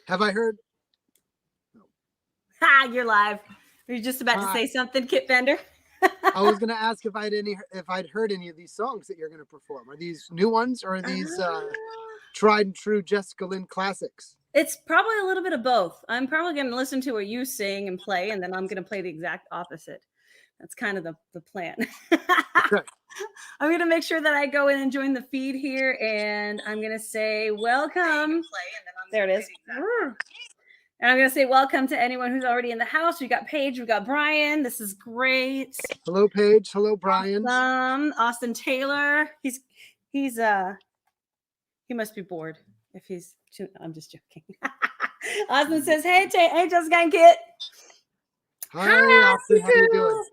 Have I heard? Ha, you're live. Were you just about to say something, Kitt Bender? I was going to ask if I'd heard any of these songs that you're going to perform. Are these new ones or are these tried and true Jessica Lynne classics? It's probably a little bit of both. I'm probably going to listen to what you sing and play, and then I'm going to play the exact opposite. That's kind of the plan. Okay. I'm going to make sure that I go in and join the feed here, and I'm going to say welcome. There it is. And I'm going to say welcome to anyone who's already in the house. We got Paige, we got Brian. This is great. Hello, Paige. Hello, Brian. Austin Taylor. He must be bored if he's. I'm just joking. Austin says, "Hey, Jessica and Kitt." Hi, Austin. How you doing?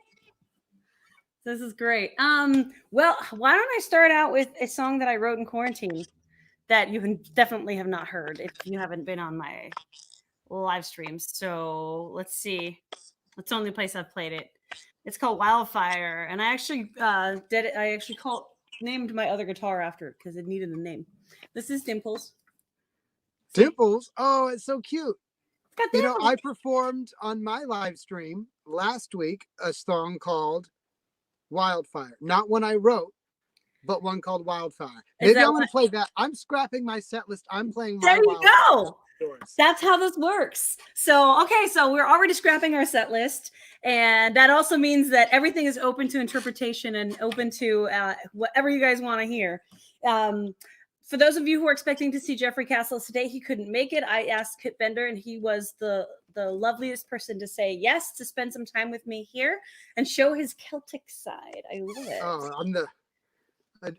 This is great. Well, why don't I start out with a song that I wrote in quarantine that you definitely have not heard if you haven't been on my live streams. So let's see. It's the only place I've played it. It's called Wildfire, and I actually did it. I actually named my other guitar after it because it needed a name. This is Dimples. Dimples? Oh, it's so cute. You know, I performed on my live stream last week a song called Wildfire. Not one I wrote, but one called Wildfire. Maybe I'm going to play that. I'm scrapping my set list. I'm playing my There you Wildfire. go. That's how this works. So, okay, so we're already scrapping our set list. And that also means that everything is open to interpretation and open to whatever you guys want to hear. For those of you who are expecting to see Jeffrey Castles today, he couldn't make it. I asked Kitt Bender, and he was the loveliest person to say yes, to spend some time with me here and show his Celtic side. I love it. Oh,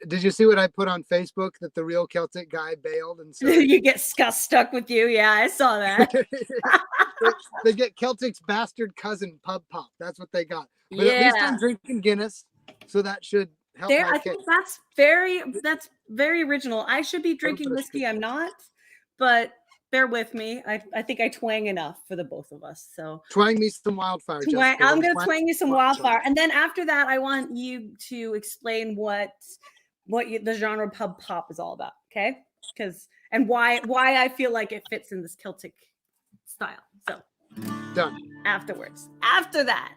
did you see what I put on Facebook that the real Celtic guy bailed? And so you get stuck with you. Yeah, I saw that. they get Celtic's bastard cousin Pub Pop. That's what they got. But at least I'm drinking Guinness, so that should help. I think that's very original. I should be drinking whiskey. I'm not, but bear with me. I think I twang enough for the both of us. So twang me some Wildfire. I'm going to twang you some Wildfire, and then after that, I want you to explain what the genre pub pop is all about. Okay, and why I feel like it fits in this Celtic style. So done. Afterwards, after that.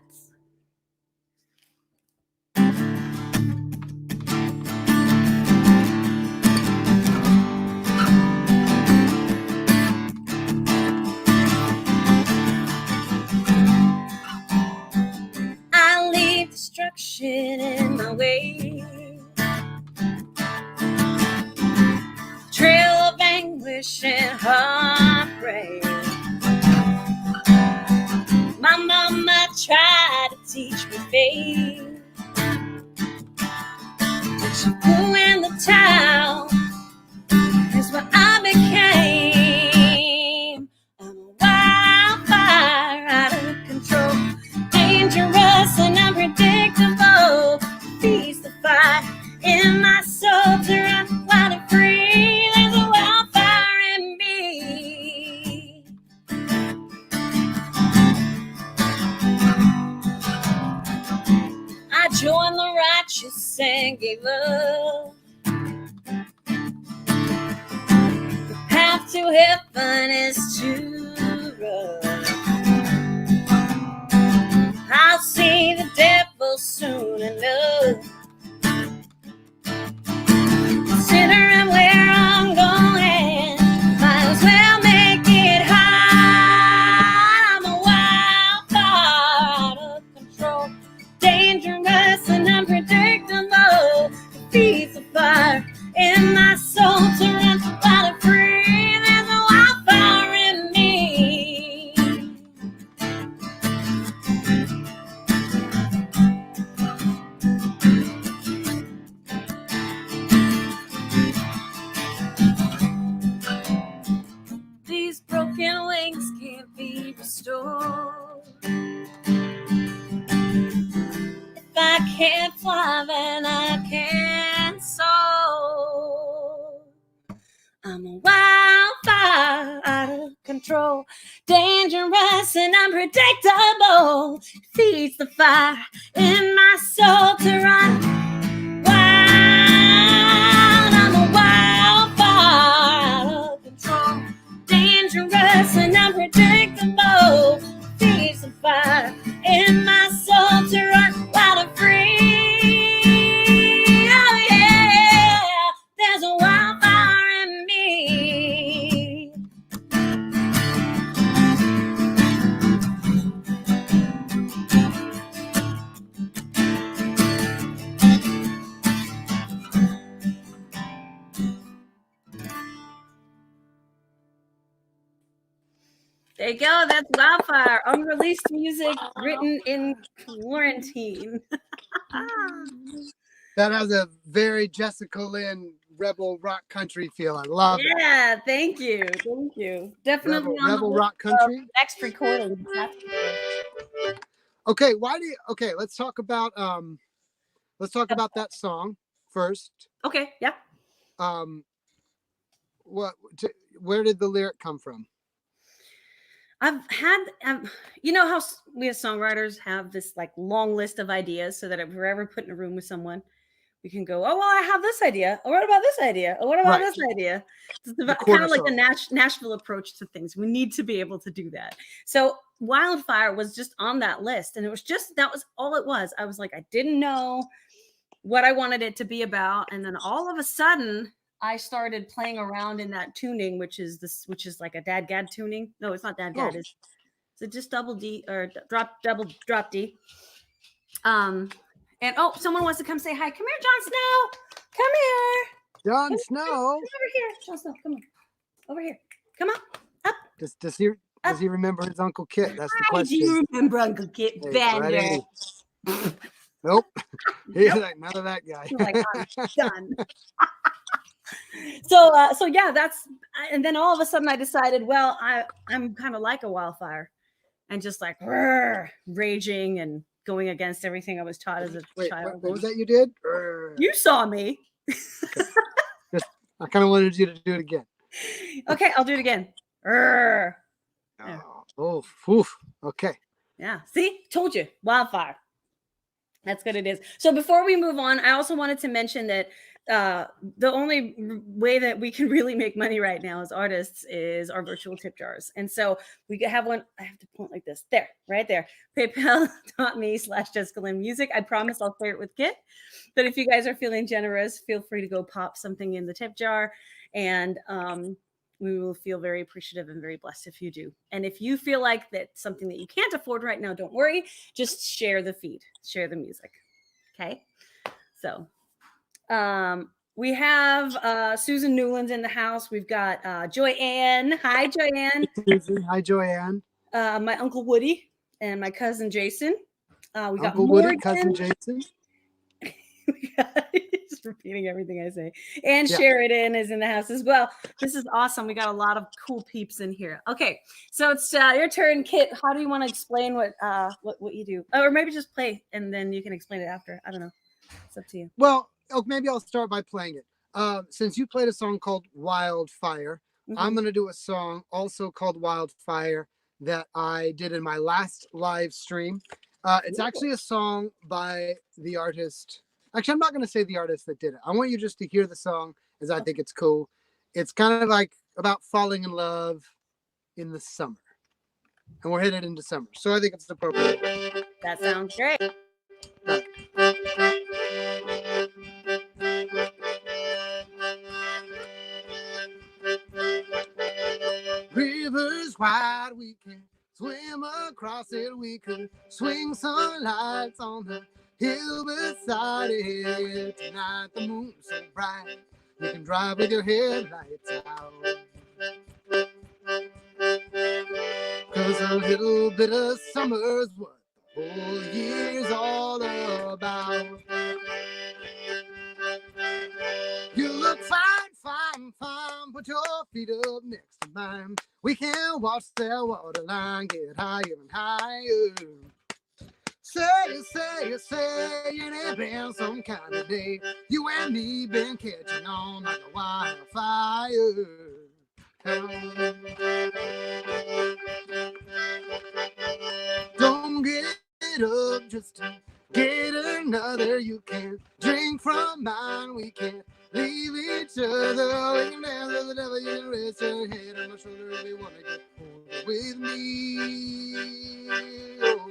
Destruction in my way, trail of anguish and heartbreak. My mama tried to teach me faith, but she threw in the towel. Is what I became. I'm a wildfire out of control, dangerous and unpredictable. Feeds the fire in my soul to run wild and free. There's a wildfire in me. I joined the righteous and gave up. The path to heaven is too rough. I'll see the devil soon enough. Considering where I'm going, might as well make it high. I'm a wildfire out of control, dangerous and unpredictable. It feeds the fire in my soul to run wild and free. There's a wildfire in me. These broken wings can't be restored. If I can't fly, then I can't soar. I'm a wildfire out of control, dangerous and unpredictable. It feeds the fire in my soul to run wild. I'm a wildfire out of control, dangerous There you go. That's Wildfire, unreleased music written in quarantine. That has a very Jessica Lynne rebel rock country feel. I love it. Yeah, thank you. Thank you. Definitely on the Rebel list rock of country. next recording. That's for sure. Okay, let's talk about that song first. Okay, yeah. Um where did the lyric come from? You know how we as songwriters have this like long list of ideas, so that if we're ever put in a room with someone, we can go, oh, well, I have this idea. Oh, what about this idea? Oh, what about Right. this idea? It's The kind of like the cornerstone. Nashville approach to things. We need to be able to do that. So Wildfire was just on that list. And that was all it was. I was like, I didn't know what I wanted it to be about. And then all of a sudden, I started playing around in that tuning, which is like a dad-gad tuning. No, it's not dad-gad. Oh. Is it just double D or drop D? And oh, someone wants to come say hi. Come here, Jon Snow. Come here. Jon Snow. Come over here. Jon Snow, come on. Over here. Come on. Up. Does he remember his Uncle Kitt? That's the question. Do you remember Uncle Kitt Bender? Nope. He's like, none of that guy. He's like, I'm done. So yeah, and then all of a sudden I decided, well, I'm kind of like a Wildfire, and just like raging and going against everything I was taught as a child. What was that you did? You saw me. I kind of wanted you to do it again. Okay, I'll do it again. Oh, oof. Okay. Yeah. See, told you, Wildfire. That's good. It is. So before we move on, I also wanted to mention that the only way that we can really make money right now as artists is our virtual tip jars. And so we have one. I have to point like this. There, right there. PayPal.me/Jessica Lynne Music. I promise I'll share it with Kitt. But if you guys are feeling generous, feel free to go pop something in the tip jar. And we will feel very appreciative and very blessed if you do. And if you feel like that's something that you can't afford right now, don't worry. Just share the feed, share the music. Okay. So we have Susan Newland's in the house. We've got Joyanne. Hi, Joyanne. Susan. Hi, Joyanne. My Uncle Woody and my cousin Jason. We got Uncle Morgan. Woody, cousin Jason. Just repeating everything I say. And Sheridan is in the house as well. This is awesome. We got a lot of cool peeps in here. Okay, so it's your turn, Kitt. How do you want to explain what you do, or maybe just play and then you can explain it after? I don't know. It's up to you. Well, maybe I'll start by playing it. Since you played a song called Wildfire, I'm going to do a song also called Wildfire that I did in my last live stream. It's actually a song by the artist. Actually, I'm not going to say the artist that did it. I want you just to hear the song, as I think it's cool. It's kind of like about falling in love in the summer. And we're headed into summer. So I think it's appropriate. That sounds great. Rivers wide, we can swim across it. We can swing some lights on the hill beside it. Tonight the moon's so bright, you can drive with your headlights out. 'Cause a little bit of summer's what the whole year's all about. You look fine, fine, fine. Put your feet up next to mine. We can watch that waterline get higher and higher. Say, it ain't been some kind of day. You and me been catching on like a wildfire. Don't get up just to get another. You can't drink from mine. We can't leave each other. We can dance with the devil. You can rest your head on my shoulder if you want to get older with me. Oh.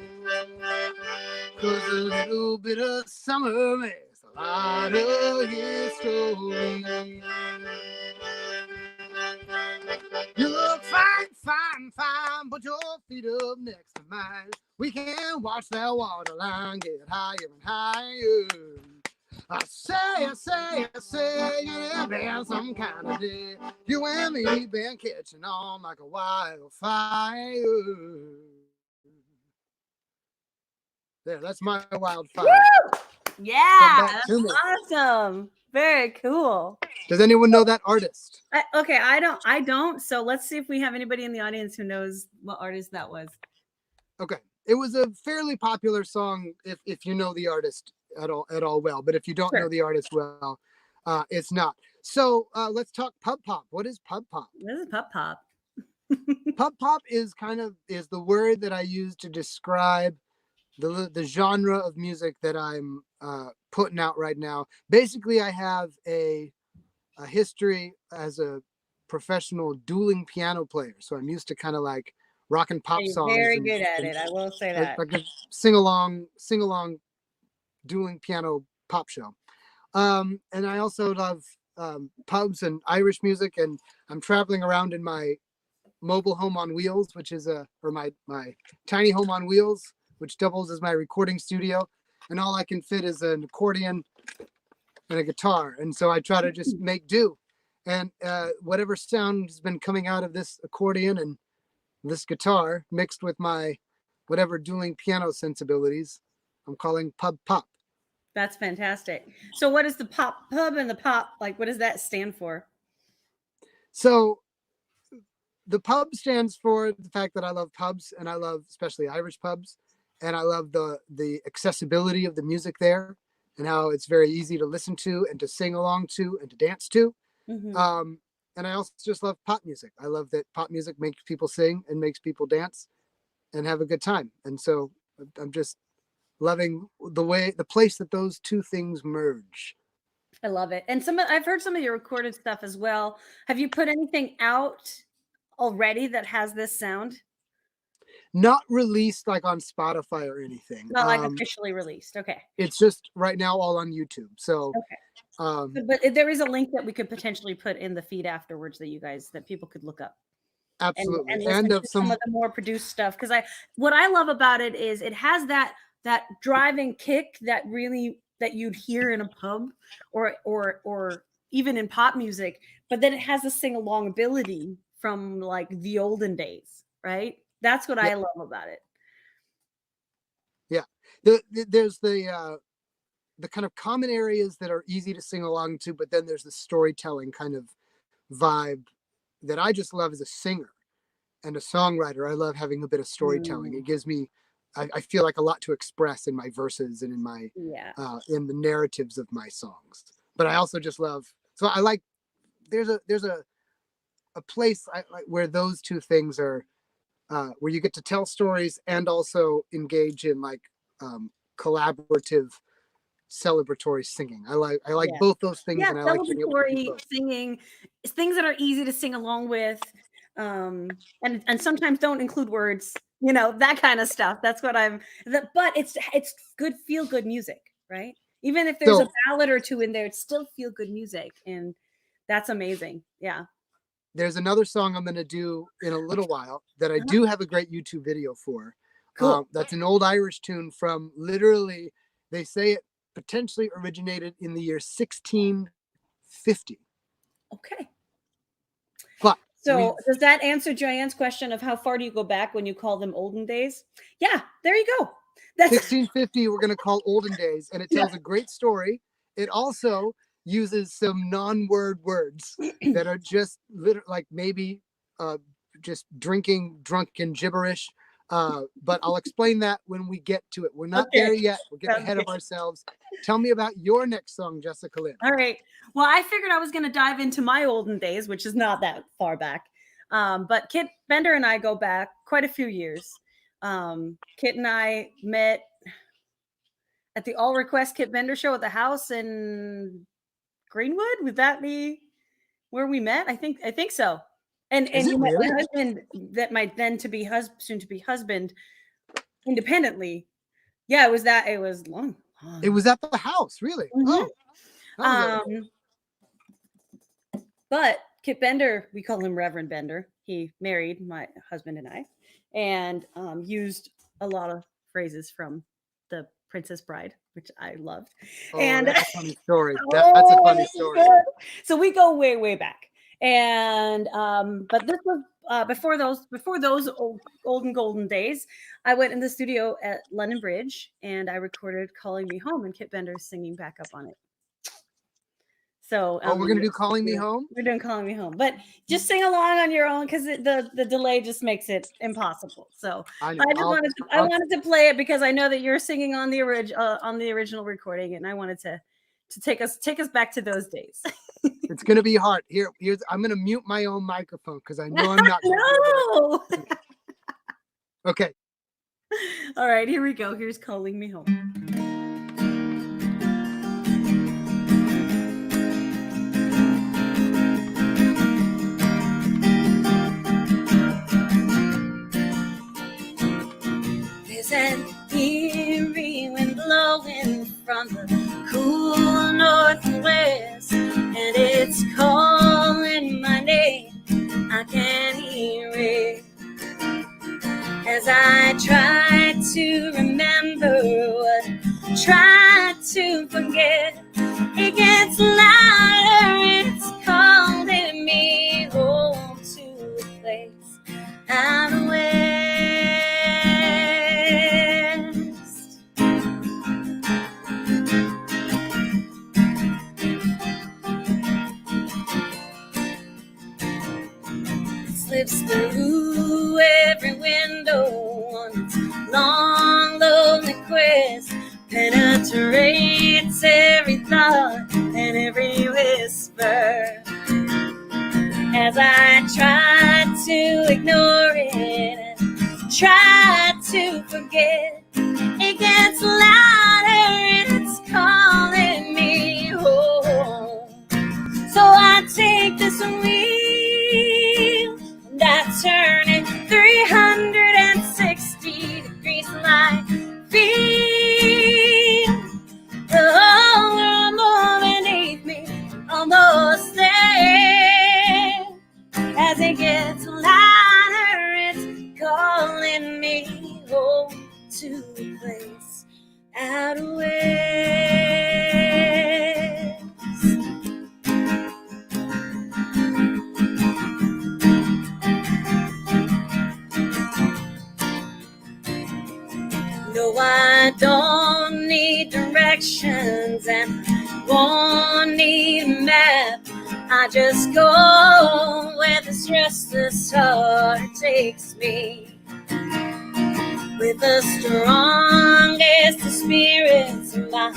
'Cause a little bit of summer makes a lot of history. You look fine, fine, fine. Put your feet up next to mine. We can watch that water line get higher and higher. I say, it been some kind of day. You and me been catching on like a wildfire. There, that's my wildfire. Woo! Come Yeah, back that's to me. awesome. Very cool. Does anyone know that artist? Okay, I don't. So let's see if we have anybody in the audience who knows what artist that was. Okay, it was a fairly popular song if you know the artist at all well. But if you don't know the artist well, it's not. So let's talk pub pop. What is pub pop? This is pub pop. Pub pop is the word that I use to describe the genre of music that I'm putting out right now. Basically, I have a history as a professional dueling piano player, so I'm used to kind of like rock and pop songs. Very good at it. I will say that. Like a sing along dueling piano pop show. And I also love pubs and Irish music, and I'm traveling around in my mobile home on wheels, which is my tiny home on wheels, which doubles as my recording studio, and all I can fit is an accordion and a guitar, and so I try to just make do, and whatever sound has been coming out of this accordion and this guitar mixed with my whatever dueling piano sensibilities, I'm calling pub pop. That's fantastic. So what is the pub and the pop, like, what does that stand for? So the pub stands for the fact that I love pubs, and I love especially Irish pubs, and I love the accessibility of the music there, and how it's very easy to listen to and to sing along to and to dance to. Mm-hmm. And I also just love pop music. I love that pop music makes people sing and makes people dance and have a good time. And so I'm just loving the place that those two things merge. I love it. And I've heard some of your recorded stuff as well. Have you put anything out already that has this sound? Not released like on Spotify or anything. Not like officially released. Okay. It's just right now all on YouTube. So okay. But there is a link that we could potentially put in the feed afterwards that people could look up. Absolutely. And listen to some of the more produced stuff. Because what I love about it is it has that driving kick that you'd hear in a pub or even in pop music, but then it has a sing along ability from like the olden days, right? That's what I love about it. Yeah. There's the kind of common areas that are easy to sing along to, but then there's the storytelling kind of vibe that I just love as a singer and a songwriter. I love having a bit of storytelling. It gives me, I feel like a lot to express in my verses and in my, in the narratives of my songs. But I also just love, so I like, there's a place where those two things are, where you get to tell stories and also engage in like collaborative celebratory singing. I like both those things, and I like celebratory singing, things that are easy to sing along with, and sometimes don't include words, that kind of stuff. That's what but it's good, feel good music, right? Even if there's a ballad or two in there, it's still feel good music, and that's amazing. Yeah. There's another song I'm going to do in a little while that I do have a great YouTube video for. Cool. That's an old Irish tune from literally, they say it potentially originated in the year 1650. Okay. But so does that answer Joanne's question of how far do you go back when you call them olden days? Yeah, there you go. That's 1650 we're going to call olden days, and it tells a great story. It also uses some non-word words that are just like maybe just drunken gibberish. But I'll explain that when we get to it. We're not there yet. We're getting ahead of ourselves. Tell me about your next song, Jessica Lynne. All right. Well, I figured I was going to dive into my olden days, which is not that far back. But Kitt Bender and I go back quite a few years. Kitt and I met at the All Request Kitt Bender show at the house in Greenwood. Would that be where we met? I think so. And you met my husband, that might then to be soon to be husband, independently. Yeah, it was long. It was at the house, really. Mm-hmm. Oh. But Kitt Bender, we call him Reverend Bender. He married my husband and I, and used a lot of phrases from the Princess Bride, which I loved. Oh, And that's a funny story. That's a funny story. So we go way, way back. And but this was before those old and golden days. I went in the studio at London Bridge and I recorded "Calling Me Home" and Kitt Bender's singing back up on it. So we're gonna do "Calling Me Home." We're doing "Calling Me Home," but just sing along on your own because the delay just makes it impossible. So I wanted to play it because I know that you're singing on the original recording, and I wanted to take us back to those days. It's gonna be hard. Here's I'm gonna mute my own microphone because I know I'm not. No. Okay. All right, here we go. Here's "Calling Me Home." There's an eerie wind blowing from the cool northwest, and it's calling my name. I can hear it as I try to remember what I tried to forget. It gets louder, it's calling me home to a place out west. Slips through every window on its long, lonely quest, penetrates every thought and every whisper. As I try to ignore it and try to forget, it gets louder and it's calling me home. So I take this wheel and I turn it 360 degrees and I feel the whole world moving beneath me, almost there. As it gets louder, it's calling me home to a place out west. No, I don't need directions and won't need a map. I just go where this restless heart takes me. With the strongest of spirits in my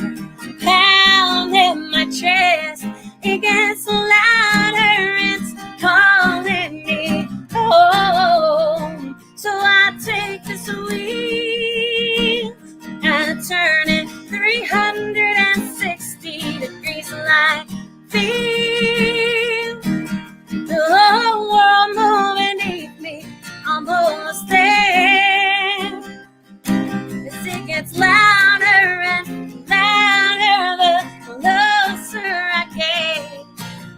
pound in my chest, it gets louder, it's calling me home. So I take this wheel, I turn it 360 degrees and I feel the whole world moving beneath me, almost there. As it gets louder and louder, the closer I get.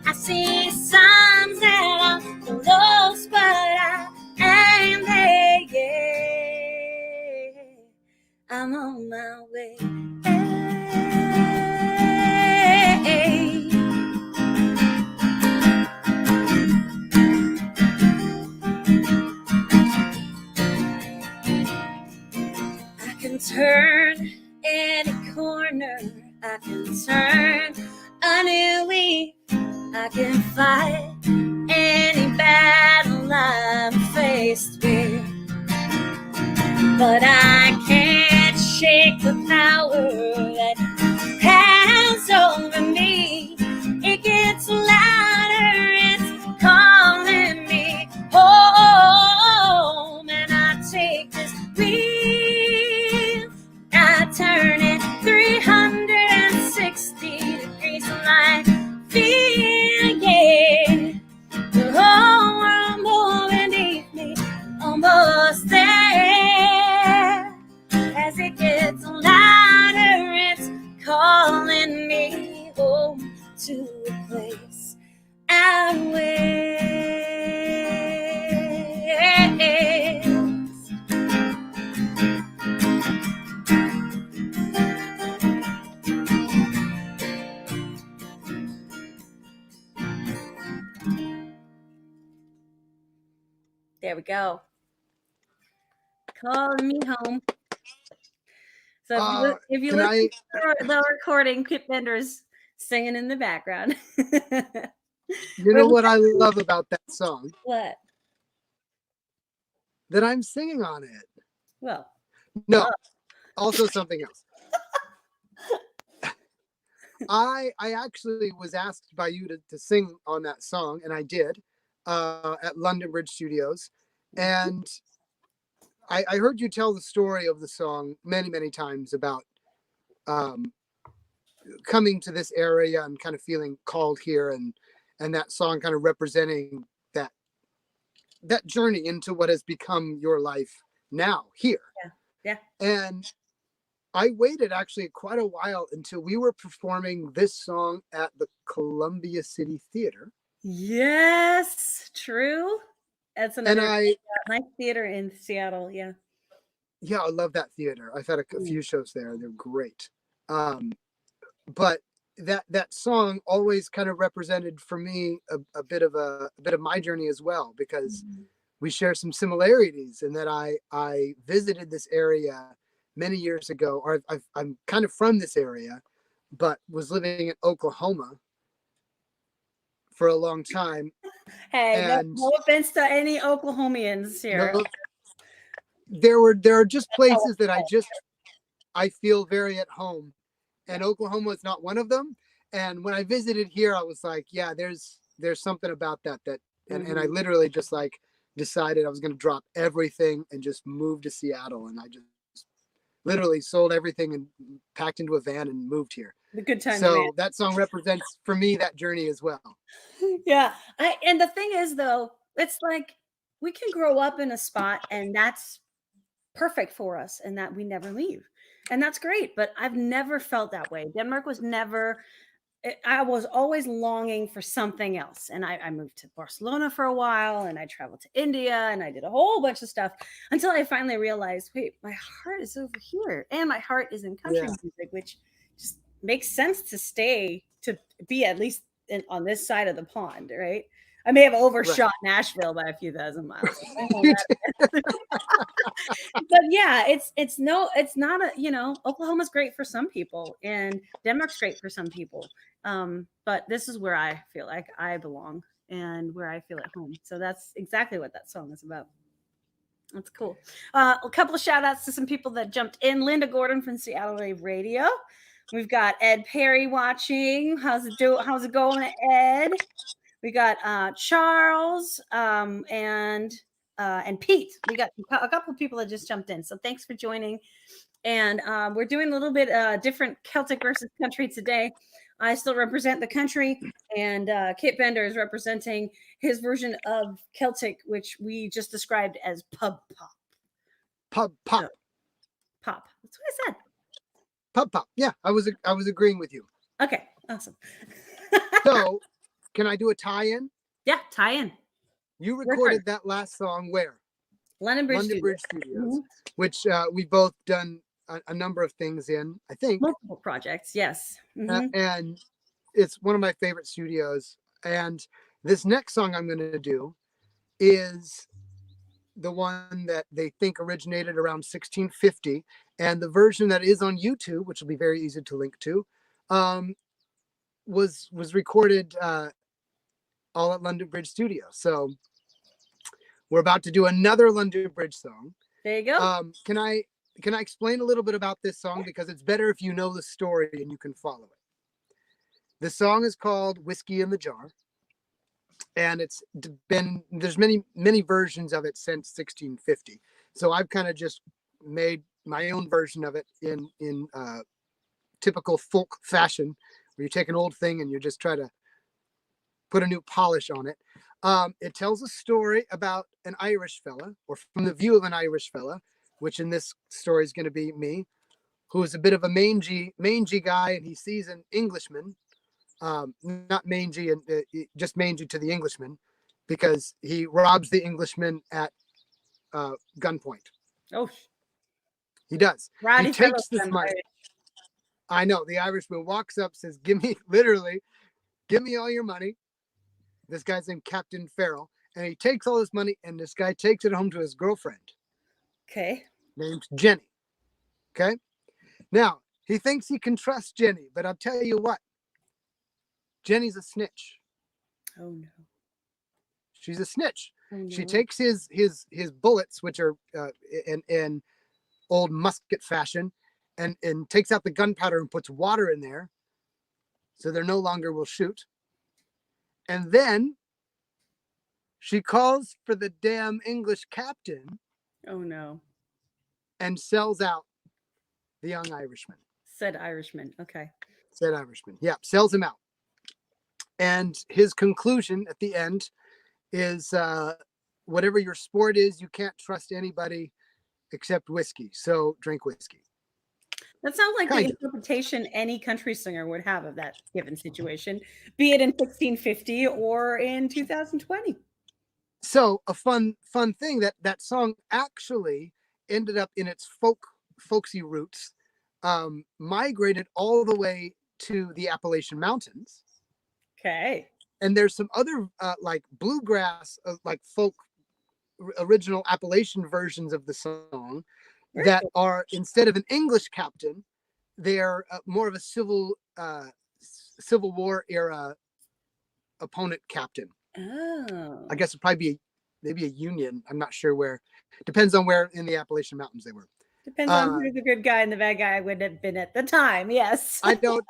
I see signs that I'm close, but I ain't there yet. I'm on my way. I can turn any corner, I can turn a new leaf, I can fight any battle I'm faced with, but I can't shake the power that has over me. It gets louder, it's calling me home, and I take this wheel, I turn it 360 degrees and I feel, yeah, the whole world moving beneath me, almost there. As it gets louder, it's calling me home to a place out west. go. Calling me home. So if you Can listen I? to the recording, Kitt Bender's singing in the background. You know what I love about that song? What? That I'm singing on it. Well, No, also something else. I actually was asked by you to sing on that song, and I did at London Bridge Studios. And I heard you tell the story of the song many, many times about coming to this area and kind of feeling called here, and that song kind of representing that journey into what has become your life now here. Yeah. And I waited actually quite a while until we were performing this song at the Columbia City Theater. Yes, true. That's another nice theater in Seattle. Yeah. Yeah, I love that theater. I've had a few shows there. They're great. But that song always kind of represented for me a bit of my journey as well, because we share some similarities in that I visited this area many years ago, or I'm kind of from this area, but was living in Oklahoma for a long time. Hey, no offense to any Oklahomians here. No, there are just places that I feel very at home, and Oklahoma is not one of them. And when I visited here, I was like, yeah, there's something about that and I literally just like decided I was going to drop everything and just move to Seattle. And I just literally sold everything and packed into a van and moved here. The good times. So that song represents for me that journey as well. Yeah. And the thing is, though, it's like we can grow up in a spot and that's perfect for us and that we never leave. And that's great. But I've never felt that way. Denmark was never, I was always longing for something else. And I moved to Barcelona for a while, and I traveled to India, and I did a whole bunch of stuff until I finally realized, wait, my heart is over here, and my heart is in country music, which just makes sense to be at least on this side of the pond, right? I may have overshot Nashville by a few thousand miles. But yeah, it's not Oklahoma's great for some people and Denmark's great for some people. But this is where I feel like I belong and where I feel at home. So that's exactly what that song is about. That's cool. A couple of shout outs to some people that jumped in. Linda Gordon from Seattle Wave Radio. We've got Ed Perry watching. How's it going, Ed? We got Charles and Pete. We got a couple of people that just jumped in. So thanks for joining. And we're doing a little bit different Celtic versus country today. I still represent the country, and Kitt Bender is representing his version of Celtic, which we just described as pub pop. Pub pop. Pop. That's what I said. Pub pop. Yeah, I was agreeing with you. Okay, awesome. So, can I do a tie-in? Yeah, tie-in. You recorded that last song where? London Bridge Studios, which we've both done a number of things in, I think. Multiple projects, yes. And it's one of my favorite studios. And this next song I'm going to do is the one that they think originated around 1650. And the version that is on YouTube, which will be very easy to link to, was recorded all at London Bridge Studio. So we're about to do another London Bridge song. There you go. Can I explain a little bit about this song, because it's better if you know the story and you can follow it. The song is called Whiskey in the Jar, and there's many versions of it since 1650. So I've kind of just made my own version of it in typical folk fashion, where you take an old thing and you just try to put a new polish on it. It tells a story about an Irish fella, or from the view of an Irish fella, which in this story is going to be me, who is a bit of a mangy guy, and he sees an Englishman, not mangy, and just mangy to the Englishman, because he robs the Englishman at gunpoint. Oh, he does. Roddy he takes this money. I know. The Irishman walks up, says, give me all your money. This guy's named Captain Farrell. And he takes all this money, and this guy takes it home to his girlfriend. Okay. Named Jenny. Okay. Now, he thinks he can trust Jenny, but I'll tell you what. Jenny's a snitch. Oh no. She's a snitch. Oh, no. She takes his bullets, which are in old musket fashion, and takes out the gunpowder and puts water in there, so there no longer will shoot. And then she calls for the damn English captain. Oh no. And sells out the young Irishman. Said Irishman. Okay. Said Irishman. Yeah, sells him out. And his conclusion at the end is whatever your sport is, you can't trust anybody except whiskey. So drink whiskey. That sounds like the interpretation any country singer would have of that given situation, be it in 1650 or in 2020. So a fun thing that song actually ended up in its folksy roots, migrated all the way to the Appalachian Mountains. Okay. And there's some other like bluegrass, like folk original Appalachian versions of the song that are, instead of an English captain, they're more of a Civil War era opponent captain. Oh. I guess it'd probably be maybe a Union. I'm not sure where. Depends on where in the Appalachian Mountains they were. Depends on who the good guy and the bad guy would have been at the time. Yes. I don't.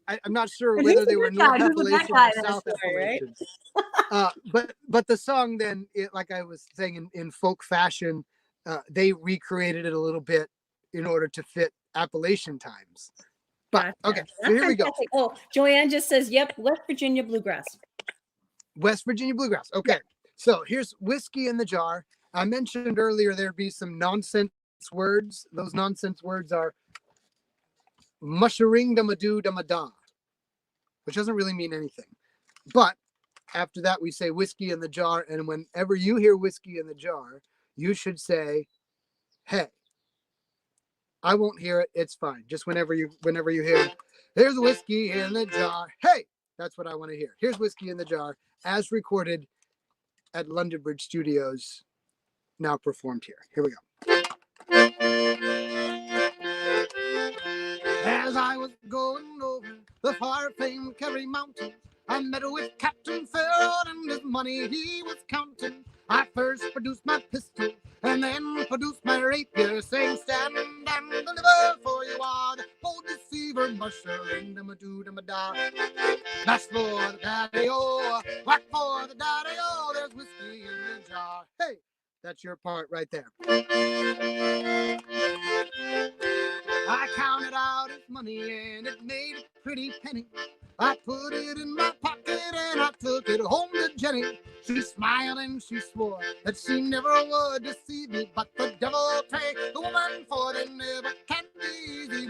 I'm not sure whether they were North Appalachian or South Appalachian. Right? But the song then, like I was saying, in folk fashion, they recreated it a little bit in order to fit Appalachian times. But okay, so here we go. Oh, Joanne just says, "Yep, West Virginia bluegrass." West Virginia bluegrass. Okay, yeah. So here's Whiskey in the Jar. I mentioned earlier there'd be some nonsense words. Those nonsense words are mushering damadoo damada, which doesn't really mean anything. But after that, we say whiskey in the jar. And whenever you hear whiskey in the jar, you should say, hey. I won't hear it. It's fine. Just whenever you hear, there's whiskey in the jar. Hey, that's what I want to hear. Here's Whiskey in the Jar, as recorded at London Bridge Studios, now performed here. Here we go. As I was going over the far-famed Kerry Mountains, I met with Captain Farrell and his money he was counting. I first produced my pistol and then produced my rapier, saying, stand and deliver, for you are the bold deceiver, mushering da-ma-doo-da-ma-da. That's for the daddy-o, whack for the daddy-o, there's whiskey in the jar. Hey, that's your part right there. I counted out his money and it made a pretty penny. I put it in my pocket and I took it home to Jenny. She smiled and she swore that she never would deceive me, but the devil take the woman, for they never can be easy.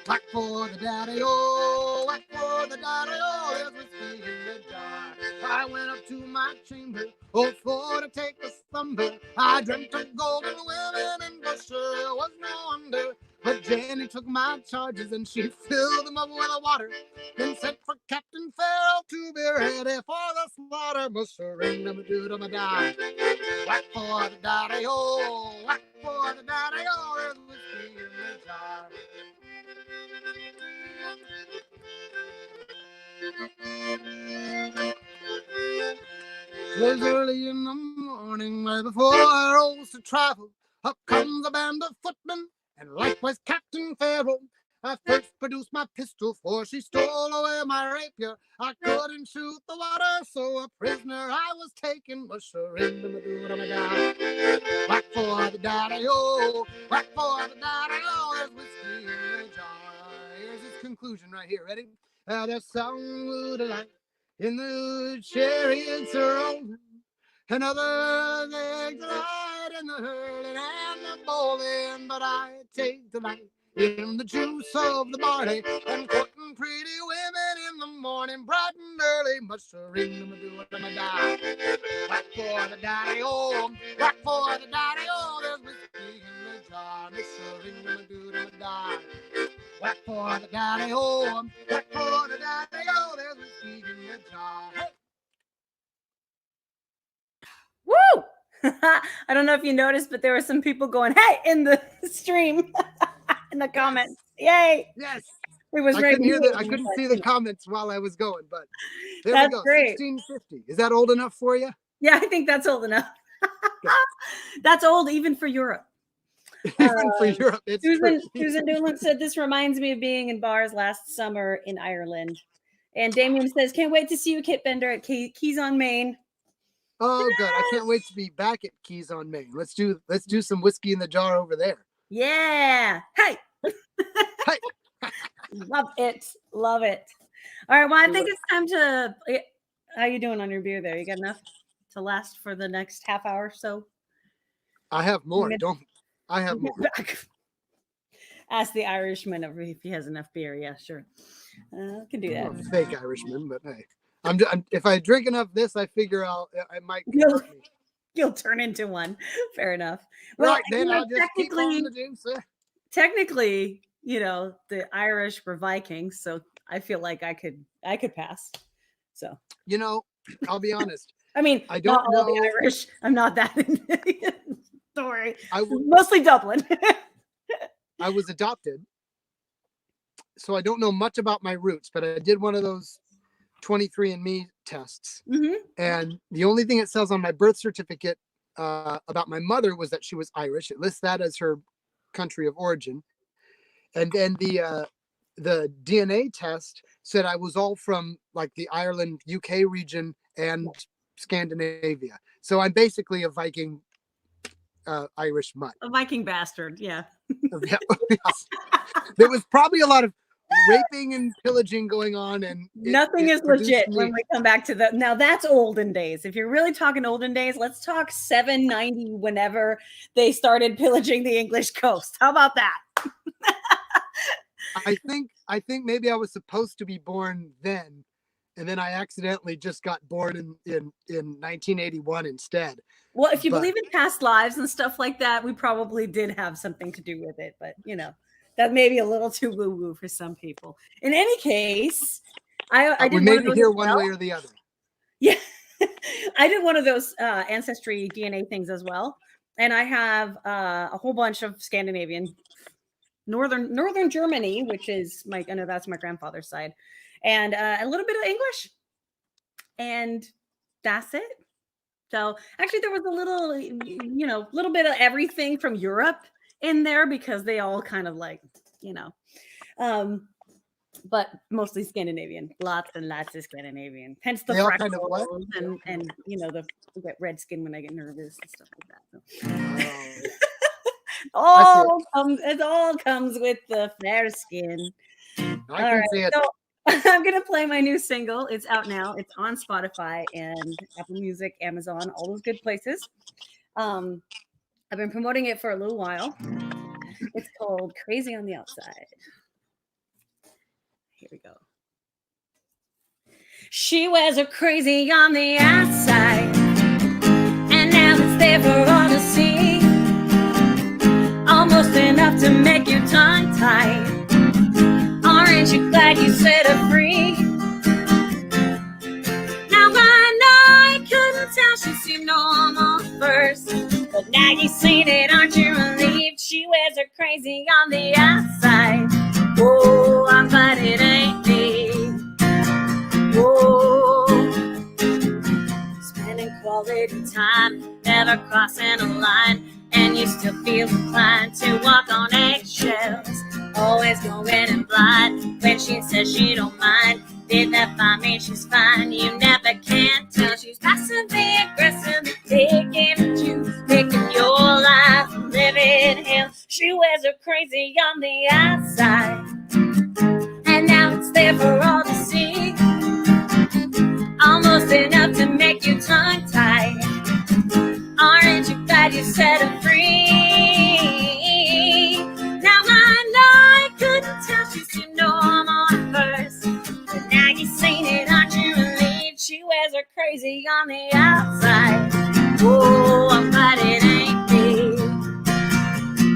Whack for the daddy-o, whack for the daddy-o, there's whiskey in the jar. I went up to my chamber, for to take a slumber. I dreamt of golden women and Busher was no wonder. But Jenny took my charges and she filled them up with water, then sent for Captain Farrell to be ready for the slaughter. Mushering them do them a die. Whack for the daddy-o, whack for the daddy-o, there's whiskey in the jar. It was early in the morning, right before I rose to travel. Up comes a band of footmen, and likewise Captain Farrell. I first produced my pistol, for she stole away my rapier. I couldn't shoot the water, so a prisoner I was taken. Mushering them do them down. Whack for the daddy-o, whack for the daddy-o, there's whiskey in the jar. Here's his conclusion right here. Ready? There's some wood alight in the chariots are rolling, and other they delight in the hurling and the bowling, but I take delight in the juice of the barley and courting pretty women in the morning, bright and early. Mushering them do them a die. Whack for the daddy-o, whack for the daddy-o, there's whiskey in the jar. Mushering them do them a die. Whack for the daddy-o, whack for the daddy-o, there's whiskey in the jar. Hey! Woo! I don't know if you noticed, but there were some people going, "Hey!" in the stream, in the comments. Yay! Yes. It was I right couldn't hear that. I here. couldn't see the comments while I was going, but there we That's go. great. 1650. Is that old enough for you? Yeah, I think that's old enough. That's old even for Europe. Even for Europe, it's Susan true. Doolin said, "This reminds me of being in bars last summer in Ireland." And Damien says, "Can't wait to see you, Kitt Bender, at Keys on Main." Oh, good. I can't wait to be back at Keys on Main. Let's do some whiskey in the jar over there. Yeah. Hey. Hey. Love it. Love it. All right. Well, I think it's time to. How you doing on your beer there? You got enough to last for the next half hour or so? I have more. I have more. Ask the Irishman if he has enough beer. Yeah, sure. I can do that. I'm a fake Irishman, but hey, if I drink enough of this, I figure I might You'll, convert me. you'll turn into one. Fair enough. Well, Right, then I'll just keep on the juice. Technically, the Irish were Vikings, so I feel like I could pass. So I'll be honest. I mean, I don't not all know. the Irish. I'm not that. Sorry. Mostly Dublin. I was adopted, so I don't know much about my roots, but I did one of those 23andMe tests, and the only thing it says on my birth certificate about my mother was that she was Irish. It lists that as her country of origin, and then the DNA test said I was all from like the Ireland, UK region and Scandinavia. So I'm basically a Viking Irish mutt. A Viking bastard, yeah. There was probably a lot of raping and pillaging going on, and nothing is legit when we come back to that. Now that's olden days. If you're really talking olden days, let's talk 790, whenever they started pillaging the English coast. How about that? I think maybe I was supposed to be born then, and then I accidentally just got born in 1981 instead. Well, if you believe in past lives and stuff like that, we probably did have something to do with it. But that may be a little too woo-woo for some people. In any case, I did made it here one way or the other. Yeah, I did one of those ancestry DNA things as well, and I have a whole bunch of Scandinavian, northern Germany, which is I know that's my grandfather's side, and a little bit of English, and that's it. So actually, there was a little bit of everything from Europe in there, because they all kind of but mostly Scandinavian, lots and lots of Scandinavian. Hence the freckles and we get red skin when I get nervous and stuff like that. So. It all comes with the fair skin. I can see it. So I'm gonna play my new single. It's out now. It's on Spotify and Apple Music, Amazon, all those good places. I've been promoting it for a little while. It's called Crazy on the Outside. Here we go. She wears her crazy on the outside, and now it's there for all to see. Almost enough to make you tongue-tied. Aren't you glad you set her free? Now I know I couldn't tell, she seemed normal first, but now you've seen it, aren't you relieved? She wears her crazy on the outside. Oh, I'm glad it ain't me. Oh, spending quality time, never crossing a line, and you still feel inclined to walk on eggshells. Always going in blind when she says she don't mind. Did that find me? She's fine. You never can tell. She's passively aggressive, taking you, making your life a living hell. She wears her crazy on the outside, and now it's there for all to see. Almost enough to make you tongue-tied. Aren't you glad you set her free? Now I know I couldn't tell, she seemed normal at first, but now you've seen it, aren't you relieved? She wears her crazy on the outside. Oh, I'm glad it ain't me.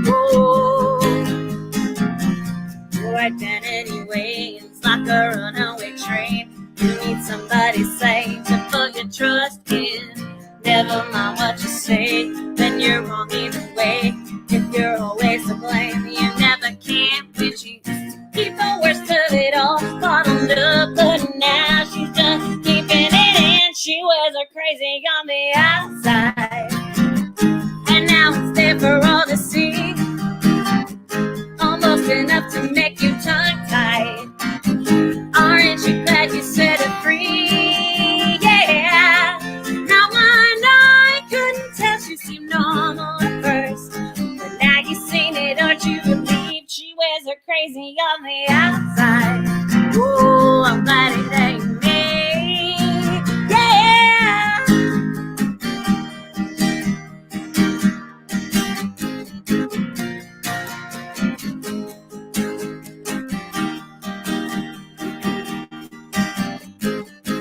Oh, your identity is like a runaway train. You need somebody safe to put your trust in. Never mind what say, then you're wrong either way. If you're always to blame, you never can win. She used to keep the worst of it all bottled up, but now she's just keeping it in. She was a crazy on the outside, and now it's there for all to see. Almost enough to make you tongue-tied. Aren't you glad you set her free? Yeah. Now I couldn't tell, she seemed normal at first, but now you've seen it, aren't you relieved? She wears her crazy on the outside. Ooh, I'm glad it ain't me. Yeah.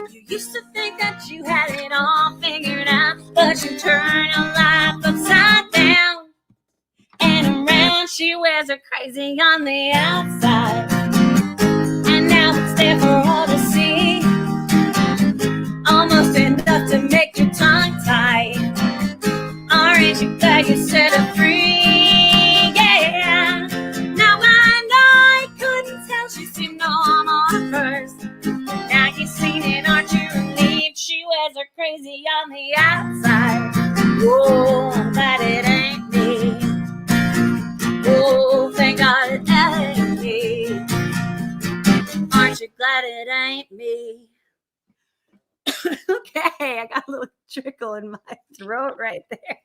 You used to think that you had it all figured out, but you turn your life upside down and around. She wears her crazy on the outside, and now it's there for all to see. Almost enough to make your tongue tied. Aren't you glad you set her free? Yeah. Now I couldn't tell, she seemed normal at first. Now you've seen it, aren't you relieved? She wears her crazy on the outside. Oh, I'm glad it ain't me. Oh, thank God it ain't me. Aren't you glad it ain't me? Okay, I got a little trickle in my throat right there.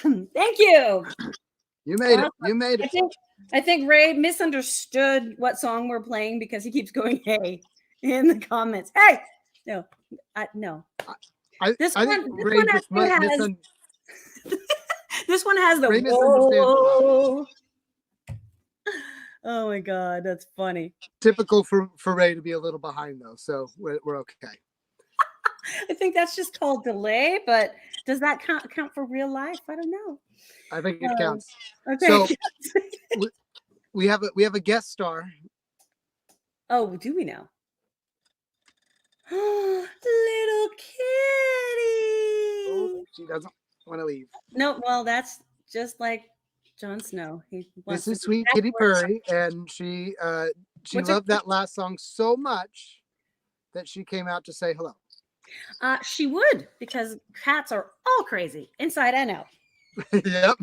Thank you. You made it. You made it. I think Ray misunderstood what song we're playing because he keeps going, "Hey," in the comments. Hey, no. This one has the Ray whoa. Oh my God, that's funny. Typical for Ray to be a little behind though, so we're okay. I think that's just called delay, but does that count for real life? I don't know. I think it counts. Okay. So we have a guest star. Oh, do we now? Little kitty. Oh, she doesn't want to leave. No, well, that's just like Jon Snow. This is sweet Kitty Purry, and she loved that last song so much that she came out to say hello. She would, because cats are all crazy, inside and out. Yep.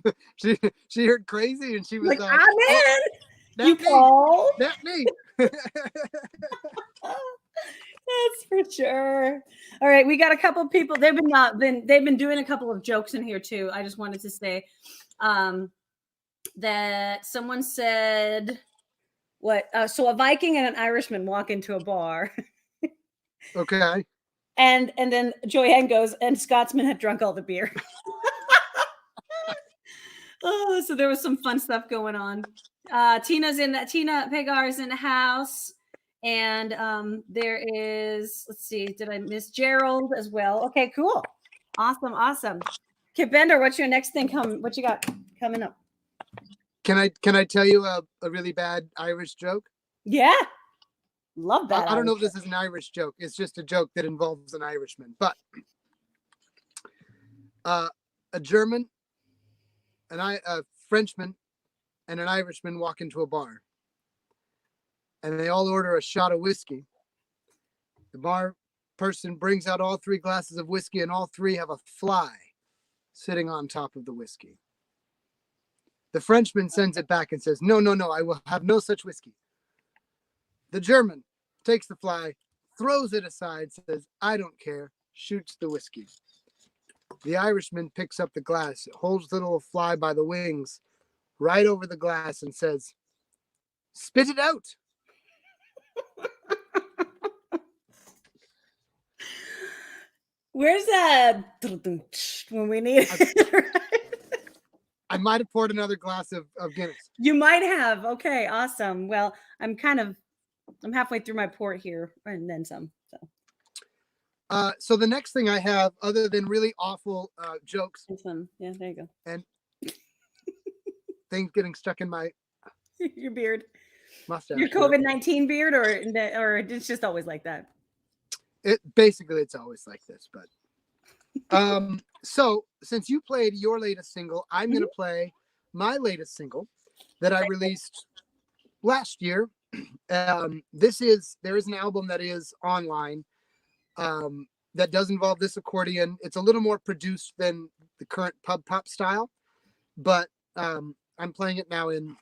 She heard crazy and she was like, I'm in. You called? That's me. That's for sure. All right, we got a couple of people. They've been doing a couple of jokes in here too. I just wanted to say that someone said what? So a Viking and an Irishman walk into a bar. Okay. And then Joanne goes, and Scotsman had drunk all the beer. Oh, so there was some fun stuff going on. Tina Pagar is in the house. And there is, let's see, did I miss Gerald as well? Okay, cool. Awesome. Kitt Bender, what's your next thing what you got coming up? Can I tell you a really bad Irish joke? Yeah. Love that. I don't know if this is an Irish joke. It's just a joke that involves an Irishman. But a German, a Frenchman, and an Irishman walk into a bar. And they all order a shot of whiskey. The bar person brings out all 3 glasses of whiskey, and all 3 have a fly sitting on top of the whiskey. The Frenchman sends it back and says, no, I will have no such whiskey. The German takes the fly, throws it aside, says, I don't care, shoots the whiskey. The Irishman picks up the glass, holds the little fly by the wings right over the glass and says, spit it out. Where's that when we need it? I might have poured another glass of Guinness. You might have. Okay, awesome. Well, I'm halfway through my port here and then some. So the next thing I have, other than really awful jokes. Yeah, there you go. And things getting stuck in my your beard. Mustache. Your COVID-19 beard, or it's just always like that? Basically it's always like this, but So since you played your latest single, I'm Mhm. gonna play my latest single that I released last year. There is an album that is online that does involve this accordion. It's a little more produced than the current pub pop style, but I'm playing it now in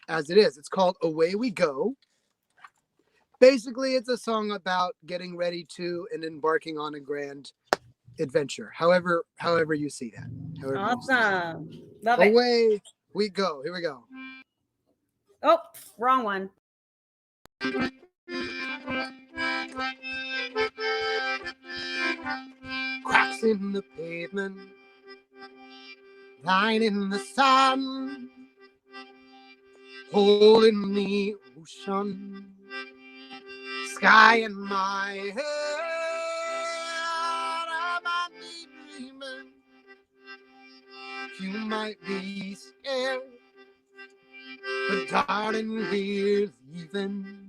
as it is. It's called Away We Go. Basically, it's a song about getting ready to and embarking on a grand adventure. However you see that. However you see that. Awesome. Love it. Away we go. Here we go. Oh, wrong one. Cracks in the pavement, lying in the sun, hole in the ocean, sky in my head. I might be dreaming, you might be scared, but darling, here's even.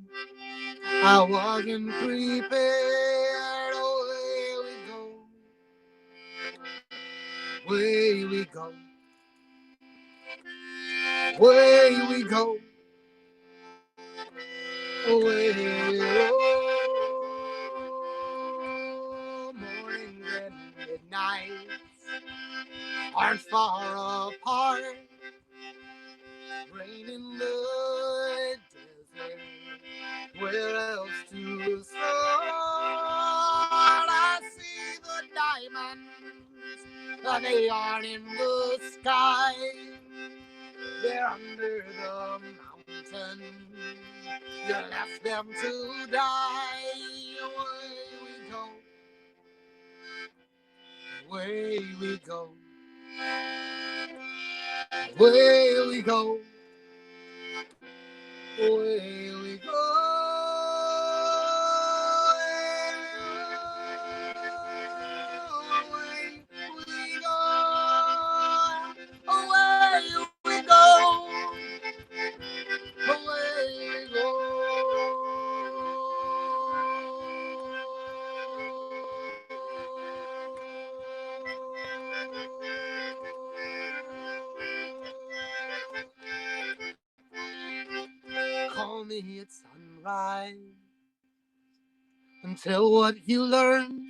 I wasn't prepared. Away we go. Away we go. Away we go. Morning and midnight aren't far apart. Rain in the desert. Where else to start? I see the diamonds. They aren't in the sky. They're under the mountain. You left them to die. Away we go. Away we go. Away we go. Away we go. Call me at sunrise and tell what you learned.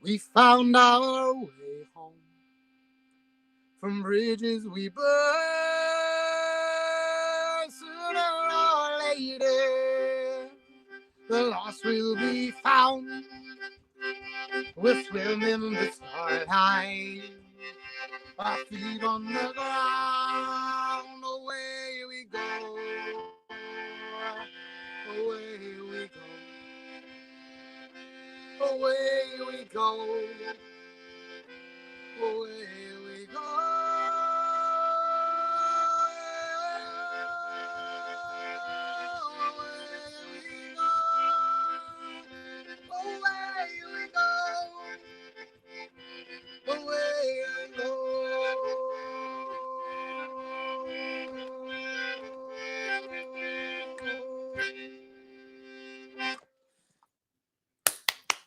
We found our way home from bridges we burned. Sooner or later, the lost will be found. We'll swim in the starlight, our feet on the ground. Away we go. Away we go. Away we go. Away we go. Away we go. Away we go.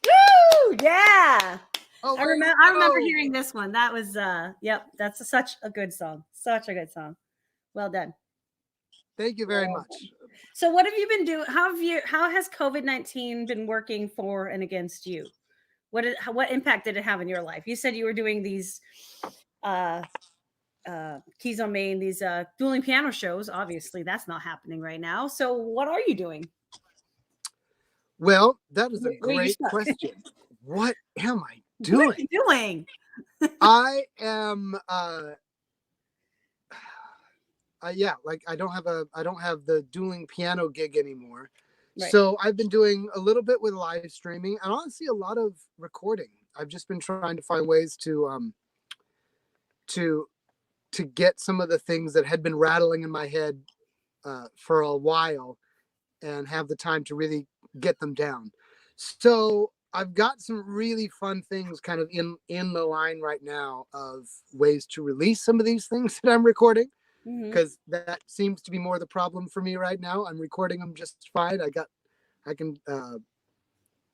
Woo! Yeah. Away I remember we hearing go. this one. That was yep, that's such a good song. Such a good song. Well done. Thank you very much. So what have you been doing? How has COVID-19 been working for and against you? What impact did it have in your life? You said you were doing these uh keys on Main, these dueling piano shows. Obviously, that's not happening right now. So what are you doing? Well, that is a Where you great stuck? question. What am I What are doing? you doing? I am yeah, like I don't have the dueling piano gig anymore. Right. So I've been doing a little bit with live streaming and honestly a lot of recording. I've just been trying to find ways to get some of the things that had been rattling in my head for a while and have the time to really get them down. So I've got some really fun things kind of in the line right now of ways to release some of these things that I'm recording, because that seems to be more the problem for me right now. I'm recording them just fine. I can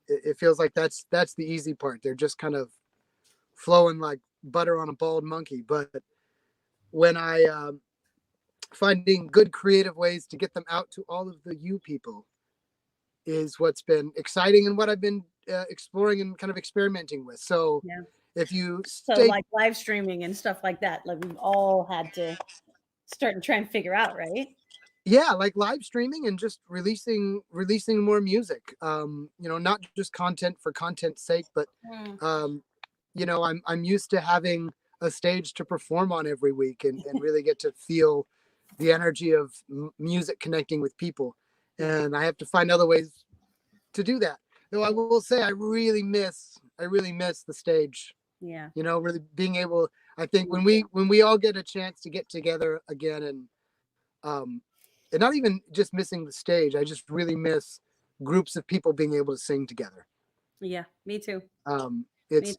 it feels like that's the easy part. They're just kind of flowing like butter on a bald monkey. But when I finding good creative ways to get them out to all of the you people is what's been exciting and what I've been exploring and kind of experimenting with. So Yeah. if you So like live streaming and stuff like that, like we've all had to start and try and figure out, right? Yeah, like live streaming and just releasing more music. Not just content for content's sake, but I'm used to having a stage to perform on every week and really get to feel the energy of music connecting with people. And I have to find other ways to do that. Though I will say I really miss the stage. Yeah. Really being able, I think when we all get a chance to get together again and not even just missing the stage, I just really miss groups of people being able to sing together. Yeah, me too. It's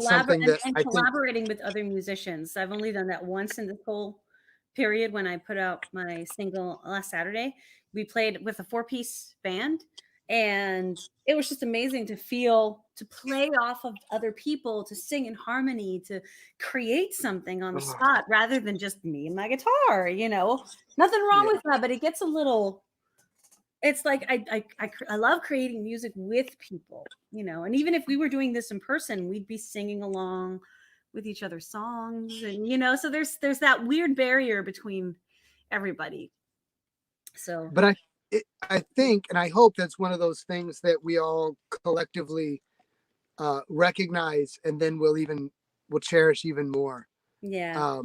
something that I think collaborating with other musicians. I've only done that once in this whole period when I put out my single last Saturday. We played with a 4-piece band, and it was just amazing to play off of other people, to sing in harmony, to create something on the spot rather than just me and my guitar. Nothing wrong with that, but it gets a little. It's like I love creating music with people, and even if we were doing this in person, we'd be singing along with each other's songs, and so there's that weird barrier between everybody. So, but I think and I hope that's one of those things that we all collectively recognize, and then we'll cherish even more. Yeah.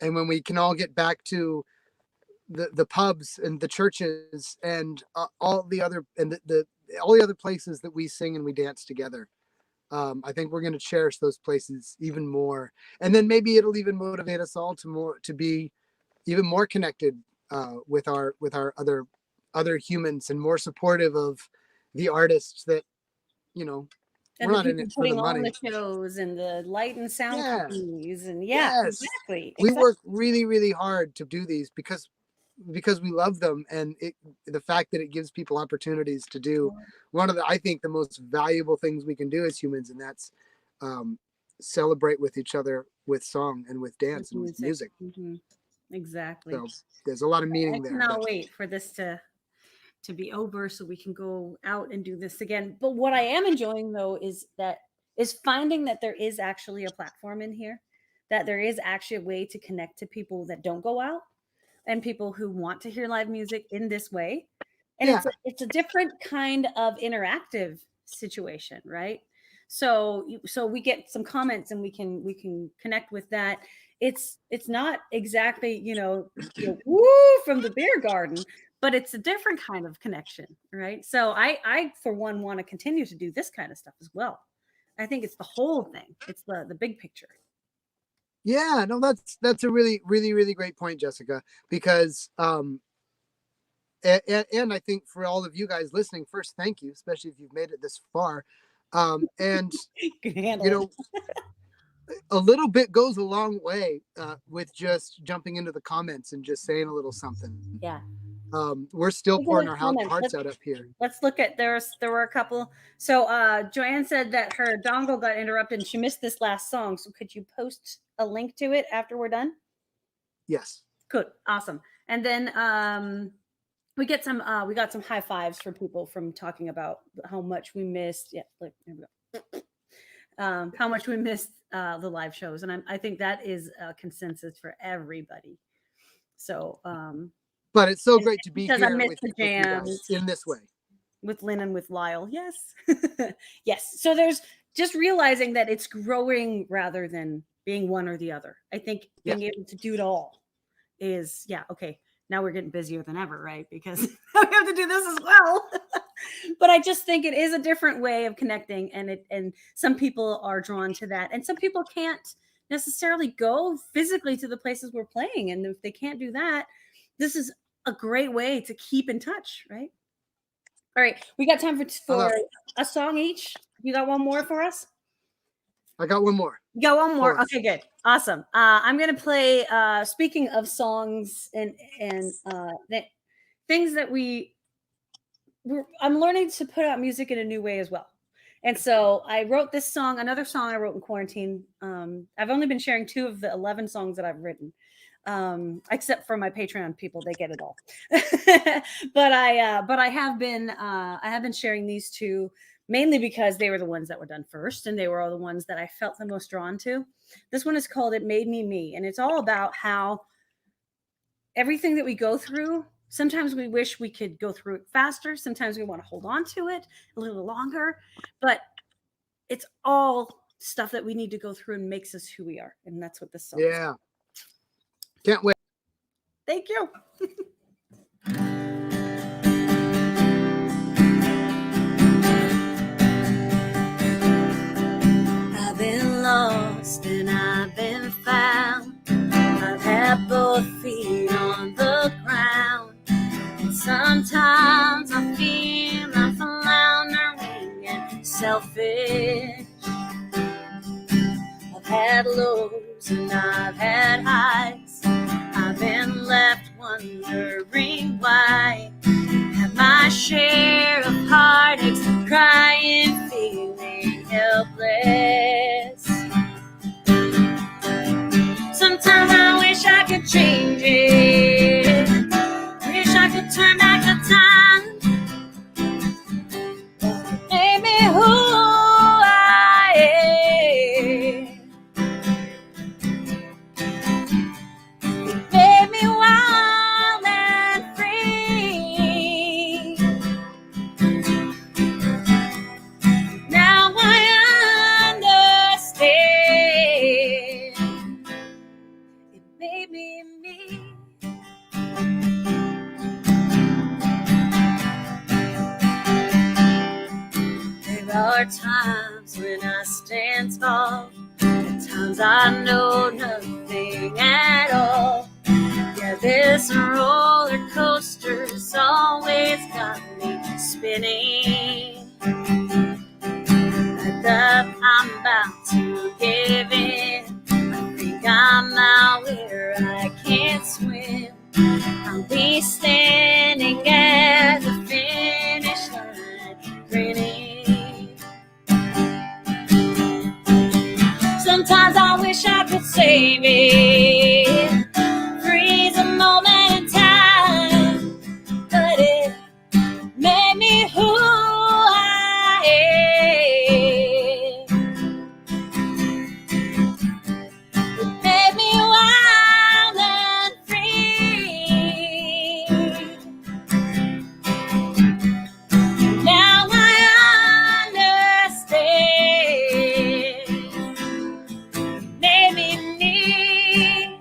And when we can all get back to the pubs and the churches and all the other places that we sing and we dance together, I think we're going to cherish those places even more, and then maybe it'll even motivate us all to be even more connected with our other humans, and more supportive of the artists that and we're the not in people it for the putting on money. the shows and the light and sound companies, and yes, exactly. We work really, really hard to do these because we love them, and the fact that it gives people opportunities to do one of I think the most valuable things we can do as humans, and that's celebrate with each other with song and with dance and with music. Mm-hmm. Exactly. So there's a lot of meaning there. I cannot wait for this to be over so we can go out and do this again. But what I am enjoying though is finding that there is actually a platform in here, that there is actually a way to connect to people that don't go out and people who want to hear live music in this way. And it's a different kind of interactive situation, right? So we get some comments and we can connect with that. It's not exactly, woo from the beer garden, but it's a different kind of connection, right? So I for one want to continue to do this kind of stuff as well. I think it's the whole thing. It's the big picture. Yeah, no, that's a really, really, really great point, Jessica, because and I think for all of you guys listening, first, thank you, especially if you've made it this far. And a little bit goes a long way with just jumping into the comments and just saying a little something. Yeah. We're still pouring our hearts out up here. Let's look at there were a couple. So Joanne said that her dongle got interrupted and she missed this last song. So could you post a link to it after we're done? Yes. Good. Awesome. And then we got some high fives for people from talking about how much we missed. Yeah, look, there we go. How much we missed the live shows, and I think that is a consensus for everybody. So, but it's so great to be here I missed the jams in this way with Lynn and with Lyle. Yes, yes. So there's just realizing that it's growing rather than being one or the other. I think being able to do it all is okay. Now we're getting busier than ever, right? Because we have to do this as well. But I just think it is a different way of connecting, and some people are drawn to that, and some people can't necessarily go physically to the places we're playing. And if they can't do that, this is a great way to keep in touch, right? All right, we got time for a song each. You got one more for us? I got one more. You got one more. Okay, good. Awesome. I'm going to play, speaking of songs and things that I'm learning to put out music in a new way as well. And so I wrote this song, another song I wrote in quarantine. I've only been sharing 2 of the 11 songs that I've written, except for my Patreon people, they get it all. But I have been sharing these 2 mainly because they were the ones that were done first, and they were all the ones that I felt the most drawn to. This one is called "It Made Me Me," and it's all about how everything that we go through, sometimes we wish we could go through it faster. Sometimes we want to hold on to it a little longer, but it's all stuff that we need to go through and makes us who we are. And that's what this song is. Yeah. Can't wait. Thank you. I've been lost and I've been found. I've had both feet on the ground. And sometimes I feel I'm floundering and selfish. I've had lows and I've had highs. I've been left wondering why. Had my share of heartaches, crying, feeling helpless. Sometimes I wish I could change it. Wish I could turn back the time. Make me who I am. It made me wild and free. Now I understand. It made me me. There are times when I stand tall, and times I know nothing at all. Yeah, this roller coaster's always got me spinning. Like that I'm about to give in. I think I'm out where I can't swim. I'll be standing at the finish line, grinning. Sometimes I wish I could save it, freeze a moment in time, but it made me who I am. It made me wild and free. Now I understand. Made me me.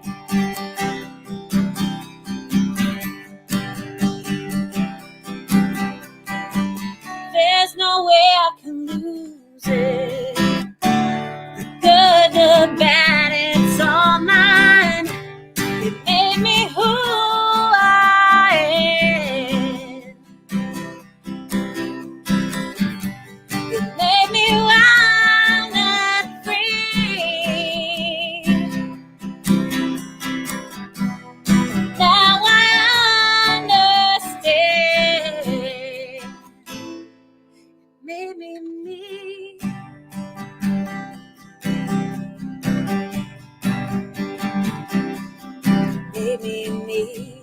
There's no way I can lose it. The good, the bad, it's all mine. It made me who I am. It made me wild and free. Now I understand. Made me me. Made me me.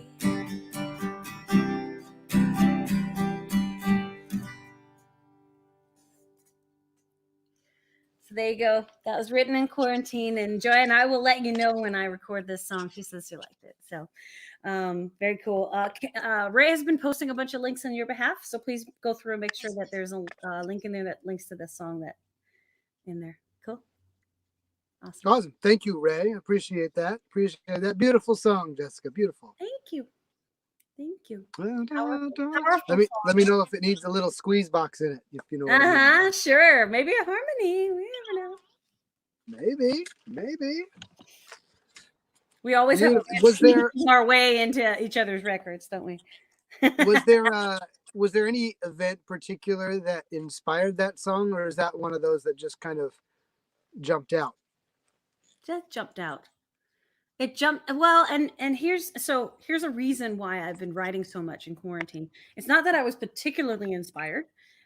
So there you go. That was written in quarantine. And Joy and I will let you know when I record this song. She says she liked it. So very cool. Ray has been posting a bunch of links on your behalf. So please go through and make sure that there's a link in there that links to this song that in there. Cool. Awesome. Thank you, Ray. Appreciate that. Appreciate that. Beautiful song, Jessica. Beautiful. Thank you. Thank you. Let me know if it needs a little squeeze box in it. If you know what I mean. Sure. Maybe a harmony. We never know. Maybe. We always have our way into each other's records, don't we? Was there any event particular that inspired that song, or is that one of those that just kind of jumped out? Just jumped out. It jumped well, and here's a reason why I've been writing so much in quarantine. It's not that I was particularly inspired.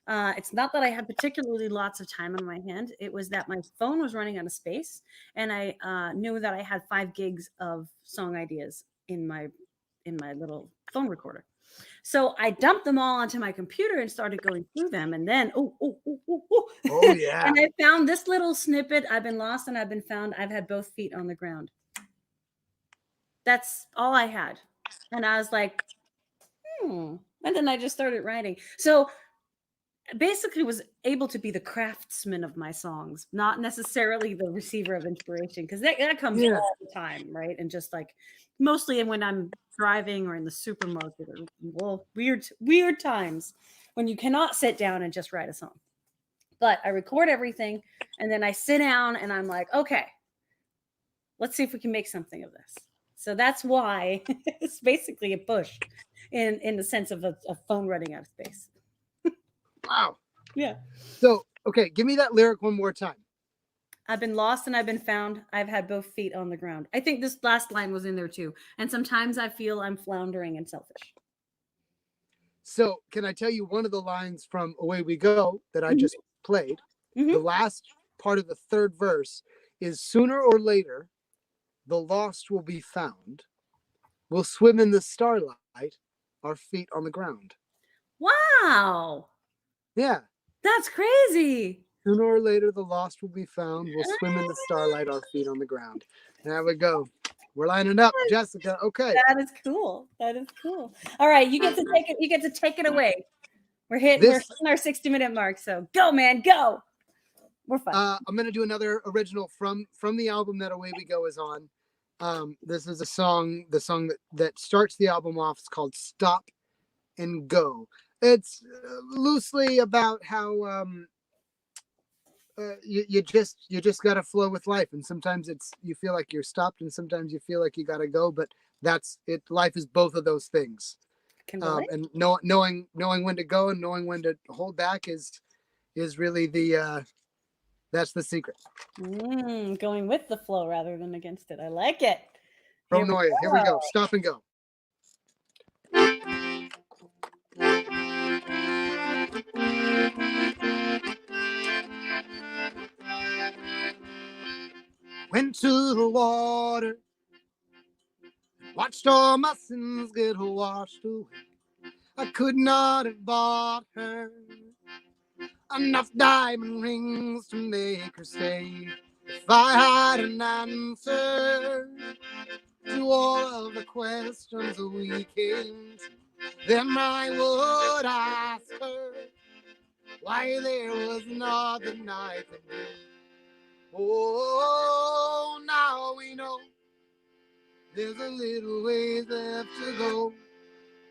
It's not that I had particularly lots of time on my hand. It was that my phone was running out of space, and I knew that I had 5 gigs of song ideas in my little phone recorder. So I dumped them all onto my computer and started going through them. And then, Oh yeah. and I found this little snippet. I've been lost and I've been found. I've had both feet on the ground. That's all I had. And I was like, and then I just started writing. So basically was able to be the craftsman of my songs, not necessarily the receiver of inspiration, because that comes all the time, right? And just like mostly when I'm driving or in the supermarket or weird times when you cannot sit down and just write a song. But I record everything and then I sit down and I'm like, okay, let's see if we can make something of this. So that's why it's basically a push in the sense of a phone running out of space. Wow. Yeah. So, okay, give me that lyric one more time. I've been lost and I've been found. I've had both feet on the ground. I think this last line was in there too. And sometimes I feel I'm floundering and selfish. So, can I tell you one of the lines from Away We Go that I just played? The last part of the third verse is sooner or later, the lost will be found. We'll swim in the starlight, our feet on the ground. Wow. Yeah. That's crazy. Sooner or later, the lost will be found. We'll swim in the starlight, our feet on the ground. There we go. We're lining up, Jessica. Okay. That is cool. That is cool. All right, you get to take it. You get to take it away. We're hitting our 60-minute mark. So go, man, go. We're fine. I'm gonna do another original from the album that Away We Go is on. This is the song that starts the album off. It's called Stop and Go. It's loosely about how you just gotta flow with life, and sometimes you feel like you're stopped, and sometimes you feel like you gotta go. But that's it. Life is both of those things. And knowing when to go and knowing when to hold back is really that's the secret. Going with the flow rather than against it. I like it. Pronoia. Here we go. Stop and go. Went to the water, watched all my sins get washed away. I could not have bought her enough diamond rings to make her stay. If I had an answer to all of the questions that we came to, then I would ask her why there was nothing I could do. Oh, now we know there's a little ways left to go.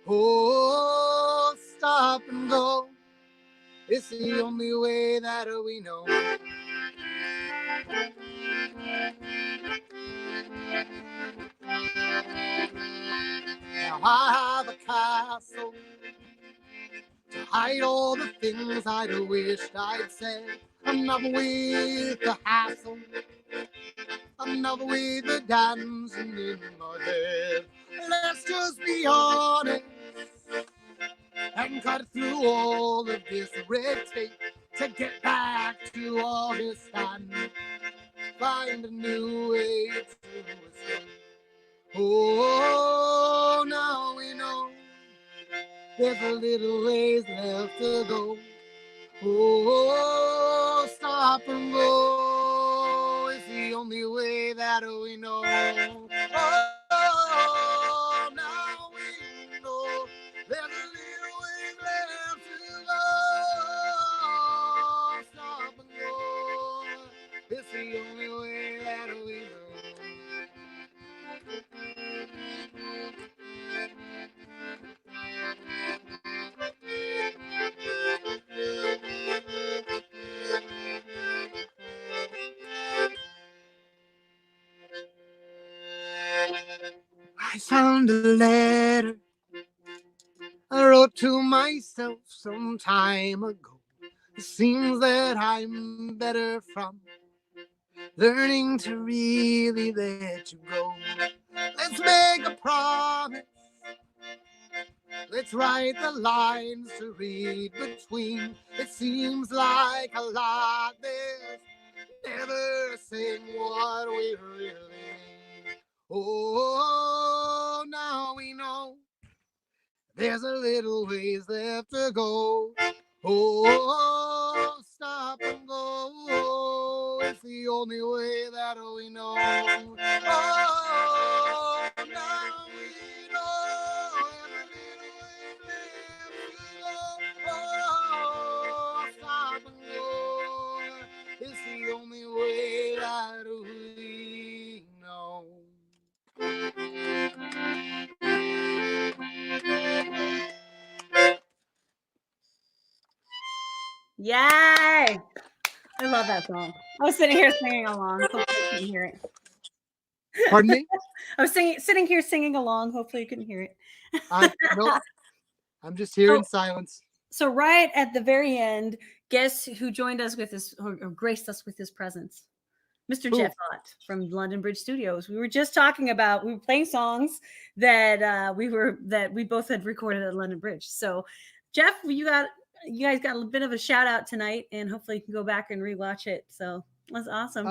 Oh, stop and go. It's the only way that we know. Now I have a castle to hide all the things I'd wished I'd said. Enough with the hassle, enough with the dancing in my head. Let's just be honest and cut through all of this red tape to get back to Augustine. Find a new way to escape. Oh, now we know there's a little ways left to go. Oh, stop and go. It's the only way that we know. Oh, now we know there's a little ways left to go. Stop and go. It's the only way that we know. I found a letter I wrote to myself some time ago. It seems that I'm better from learning to really let you go. Let's make a promise. Let's write the lines to read between. It seems like a lot. There's never saying what we really mean. Oh, now we know there's a little ways left to go. Oh, stop and go. It's the only way that we know. Oh, now we know there's a little ways left to go. Oh, stop and go. It's the only way that we know. Yay! I love that song. I was sitting here singing along. Hopefully you couldn't hear it. Pardon me? I was sitting here singing along. Hopefully you couldn't hear it. Nope. I'm just here in silence. So right at the very end, guess who joined us with his or graced us with his presence? Mr. Jeff Ott from London Bridge Studios. We were just talking about, we were playing songs that we both had recorded at London Bridge. So Jeff, you guys got a bit of a shout out tonight, and hopefully you can go back and rewatch it. So that's awesome.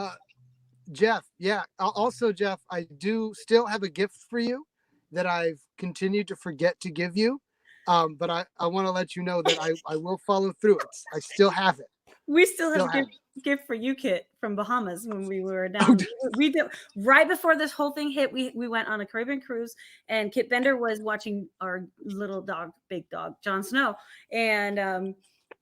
Jeff, yeah. Also, Jeff, I do still have a gift for you that I've continued to forget to give you. But I want to let you know that I will follow through. I still have it. We still have a gift for you, Kitt, from Bahamas when we were down. We did right before this whole thing hit. We went on a Caribbean cruise, and Kitt Bender was watching our little dog, big dog, Jon Snow, and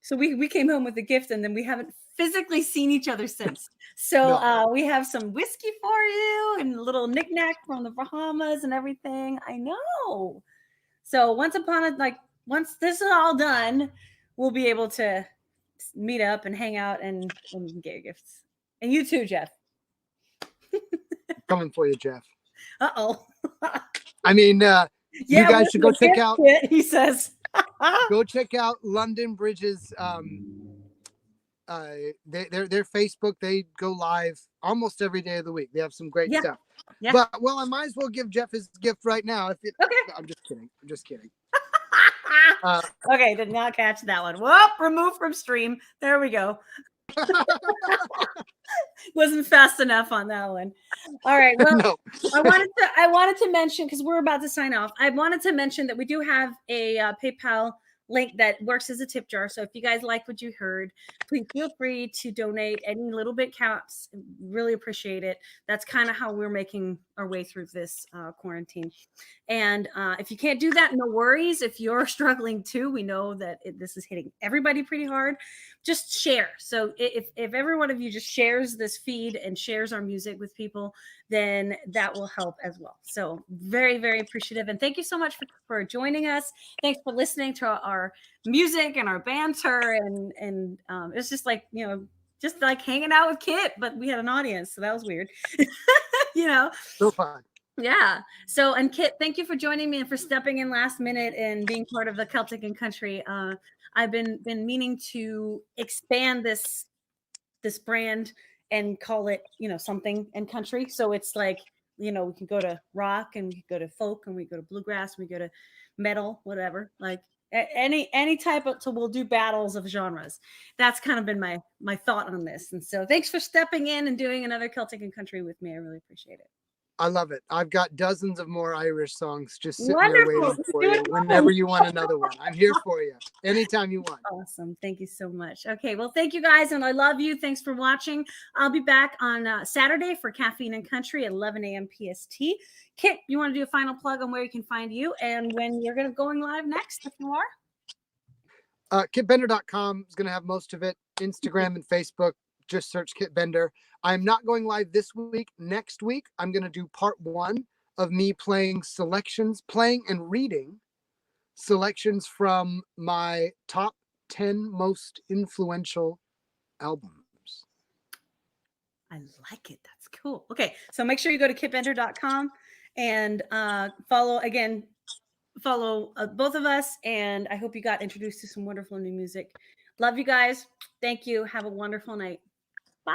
so we came home with a gift, and then we haven't physically seen each other since. So we have some whiskey for you and a little knickknack from the Bahamas and everything. I know. So once this is all done, we'll be able to meet up and hang out and get your gifts. And you too, Jeff. Coming for you, Jeff. Uh-oh. I mean, you guys should go check out. He says. Go check out London Bridge's their Facebook. They go live almost every day of the week. They have some great stuff. Yeah. But I might as well give Jeff his gift right now. Okay. I'm just kidding. Okay, did not catch that one. Whoop, remove from stream. There we go. Wasn't fast enough on that one. All right. Well, no. I wanted to mention, because we're about to sign off. I wanted to mention that we do have a PayPal link that works as a tip jar. So if you guys like what you heard, please feel free to donate. Any little bit counts. Really appreciate it. That's kind of how we're making our way through this quarantine. And if you can't do that, no worries. If you're struggling too, we know that this is hitting everybody pretty hard. Just share. So if every one of you just shares this feed and shares our music with people, then that will help as well. So very, very appreciative. And thank you so much for joining us. Thanks for listening to our music and our banter. And it's just like, just like hanging out with Kitt, but we had an audience. So that was weird. So fun. Yeah. So, and Kitt, thank you for joining me and for stepping in last minute and being part of the Celtic and Country. I've been meaning to expand this brand and call it, something and country. So it's like, we can go to rock and we can go to folk and we go to bluegrass, and we go to metal, whatever, like any type of, so we'll do battles of genres. That's kind of been my thought on this. And so thanks for stepping in and doing another Celtic and Country with me. I really appreciate it. I love it. I've got dozens of more Irish songs just sitting there waiting for you whenever you want another one. I'm here for you anytime you want. Awesome. Thank you so much. Okay. Well, thank you guys. And I love you. Thanks for watching. I'll be back on Saturday for Caffeine and Country at 11 a.m. PST. Kitt, you want to do a final plug on where you can find you and when you're going live next, if you are? KittBender.com is going to have most of it. Instagram and Facebook. Just search Kitt Bender. I'm not going live this week. Next week, I'm going to do part 1 of me playing and reading selections from my top 10 most influential albums. I like it. That's cool. Okay. So make sure you go to KittBender.com and follow both of us. And I hope you got introduced to some wonderful new music. Love you guys. Thank you. Have a wonderful night. Bye.